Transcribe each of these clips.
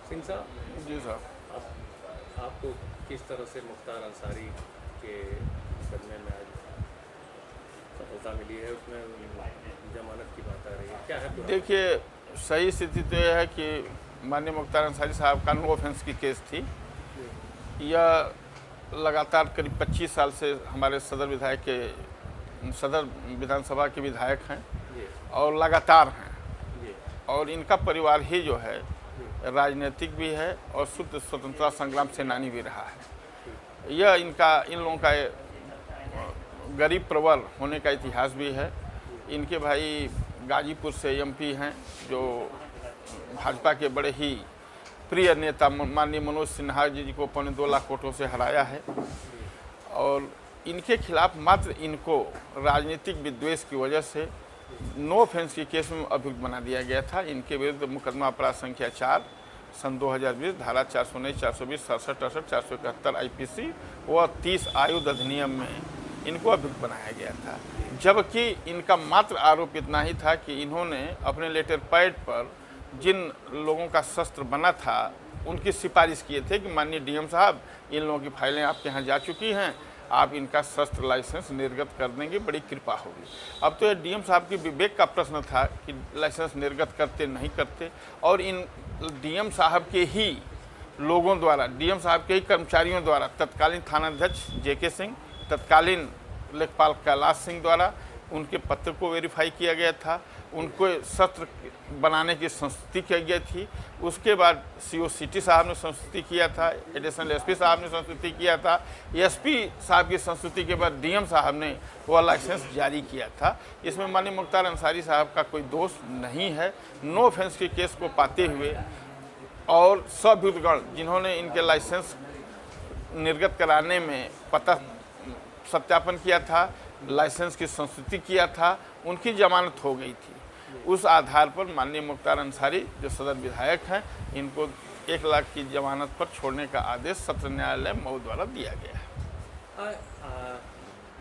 सिंह साहब, जी साहब। आपको किस तरह से मुख्तार अंसारी के मुकदमे में आज सफलता मिली है? उसमें जमानत की बात आ रही है, क्या है पूरा? देखिए, सही स्थिति तो यह है कि माननीय मुख्तार अंसारी साहब का नो ऑफेंस की केस थी। यह लगातार करीब 25 साल से हमारे सदर विधानसभा के विधायक हैं जी और लगातार हैं, जी और इनका परिवार ही जो है जी राजनीतिक भी है और शुद्ध स्वतंत्रता संग्राम सेनानी भी रहा है। ठीक। यह इन लोगों का गरीब प्रवर होने का इतिहास भी है। इनके भाई गाजीपुर से एमपी हैं, जो भाजपा के बड़े ही प्रिय नेता माननीय मनोज सिन्हा जी को 2.25 लाख वोटों से हराया है। और इनके खिलाफ मात्र इनको राजनीतिक विद्वेष की वजह से नो ऑफेंस की केस में अभियुक्त बना दिया गया था। इनके विरुद्ध मुकदमा अपराध संख्या 4 सन 2020 धारा 419, 420, 67, 68, 471 आईपीसी व 30 आयुध अधिनियम में इनको अभियुक्त बनाया गया था। जबकि इनका मात्र आरोप इतना ही था कि इन्होंने अपने लेटर पैड पर जिन लोगों का शस्त्र बना था उनकी सिफारिश किए थे कि माननीय डीएम साहब, इन लोगों की फाइलें आपके यहाँ जा चुकी हैं, आप इनका शस्त्र लाइसेंस निर्गत कर देंगे, बड़ी कृपा होगी। अब तो ये डीएम साहब की विवेक का प्रश्न था कि लाइसेंस निर्गत करते नहीं करते, और इन डीएम साहब के ही लोगों द्वारा, डीएम साहब के ही कर्मचारियों द्वारा तत्कालीन थानाध्यक्ष जेके सिंह, तत्कालीन लेखपाल कैलाश सिंह द्वारा उनके पत्र को वेरीफाई किया गया था, उनको शस्त्र बनाने की संस्तुति की गई थी। उसके बाद सीओ सिटी साहब ने संस्तुति किया था, एडिशनल एसपी साहब ने संस्तुति किया था, एसपी साहब की संस्तुति के बाद डीएम साहब ने वह लाइसेंस जारी किया था। इसमें माननीय मुख्तार अंसारी साहब का कोई दोष नहीं है। नो ऑफेंस के केस को पाते हुए और सभ्युतगण जिन्होंने इनके लाइसेंस निर्गत कराने में पता सत्यापन किया था, लाइसेंस की संस्तुति किया था, उनकी जमानत हो गई थी। उस आधार पर माननीय मुख्तार अंसारी जो सदर विधायक हैं, इनको 1 लाख की जमानत पर छोड़ने का आदेश सत्र न्यायालय मऊ द्वारा दिया गया है।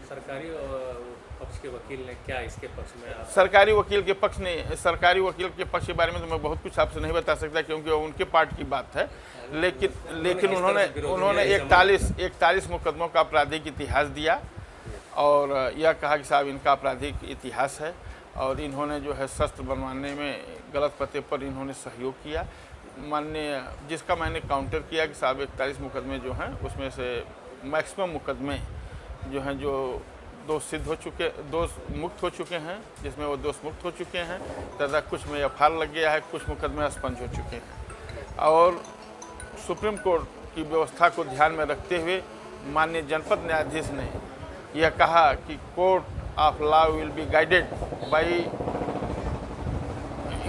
सरकारी पक्ष के वकील ने क्या इसके पक्ष में सरकारी वकील के पक्ष के बारे में तो मैं बहुत कुछ आपसे नहीं बता सकता, क्योंकि वो उनके पार्ट की बात है। लेकिन उन्होंने 41 मुकदमों का आपराधिक इतिहास दिया और यह कहा कि साहब इनका आपराधिक इतिहास है और इन्होंने जो है शस्त्र बनवाने में गलत पते पर इन्होंने सहयोग किया। माननीय जिसका मैंने काउंटर किया कि साहब 41 मुकदमे जो हैं उसमें से मैक्सिमम मुकदमे जो हैं जो दोष मुक्त हो चुके हैं, जिसमें वो दोष मुक्त हो चुके हैं, तथा कुछ में एफआईआर लग गया है, कुछ मुकदमे एक्सपंज हो चुके हैं। और सुप्रीम कोर्ट की व्यवस्था को ध्यान में रखते हुए माननीय जनपद न्यायाधीश ने यह कहा कि court of law will be guided by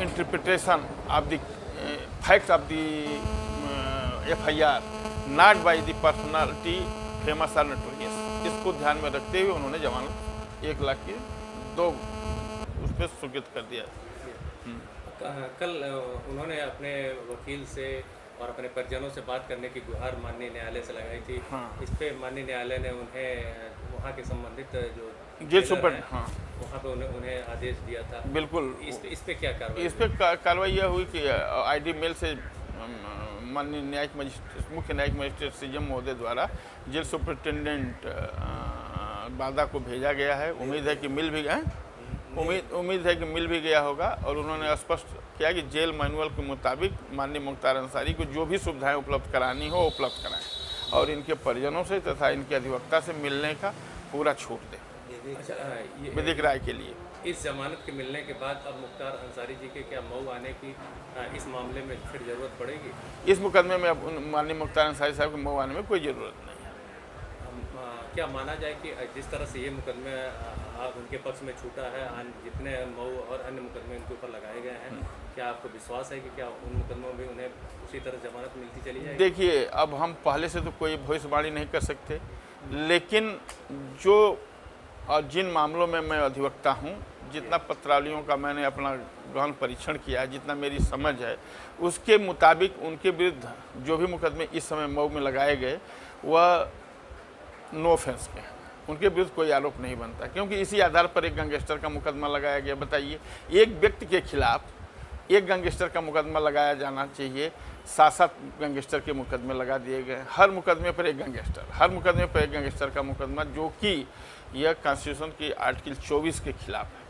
interpretation of the facts of the FIR, not by the personality famous और नोटोरियस। इसको ध्यान में रखते हुए उन्होंने जमानत 1 लाख की 2 उसमें स्वीकृत कर दिया। कल उन्होंने अपने वकील से और अपने परिजनों से बात करने की गुहार माननीय न्यायालय से लगाई थी। हाँ। इस पे माननीय न्यायालय ने उन्हें वहाँ के संबंधित जो जेल सुपर, हाँ, वहाँ पे उन्हें आदेश दिया था। बिल्कुल। इस पे क्या कार्रवाई? इस पे कार्रवाई यह हुई कि आईडी मेल से माननीय मुख्य न्यायिक मजिस्ट्रेट सीजेएम महोदय द्वारा जेल सुपरिटेंडेंट बादा को भेजा गया है। उम्मीद है कि मिल भी गया होगा। और उन्होंने स्पष्ट किया कि जेल मैनुअल के मुताबिक माननीय मुख्तार अंसारी को जो भी सुविधाएं उपलब्ध करानी हो उपलब्ध कराएं और इनके परिजनों से तथा इनके अधिवक्ता से मिलने का पूरा छूट दें विधिक राय के लिए। इस जमानत के मिलने के बाद अब मुख्तार अंसारी जी के क्या मऊ आने की इस मामले में फिर जरूरत पड़ेगी? इस मुकदमे में अब माननीय मुख्तार अंसारी साहब के मऊ आने में कोई ज़रूरत नहीं है। क्या माना जाए कि जिस तरह से ये मुकदमे उनके पक्ष में छूटा है, जितने मऊ और अन्य मुकदमे उनके ऊपर लगाए गए हैं, क्या आपको विश्वास है कि क्या उन मुकदमों में उन्हें उसी तरह जमानत मिलती चली जाएगी? देखिए, अब हम पहले से तो कोई भविष्यवाणी नहीं कर सकते, लेकिन जो जिन मामलों में मैं अधिवक्ता हूँ, जितना पत्रावलियों का मैंने अपना गहन परीक्षण किया है, जितना मेरी समझ है, उसके मुताबिक उनके विरुद्ध जो भी मुकदमे इस समय मऊ में लगाए गए वह नो ऑफेंस के हैं। उनके विरुद्ध कोई आरोप नहीं बनता, क्योंकि इसी आधार पर एक गैंगस्टर का मुकदमा लगाया गया। बताइए, एक व्यक्ति के खिलाफ एक गैंगस्टर का मुकदमा लगाया जाना चाहिए, 7-7 गैंगस्टर के मुकदमे लगा दिए गए। हर मुकदमे पर एक गैंगस्टर, हर मुकदमे पर एक गैंगस्टर का मुकदमा, जो कि यह कॉन्स्टिट्यूशन की आर्टिकल 24 के खिलाफ है।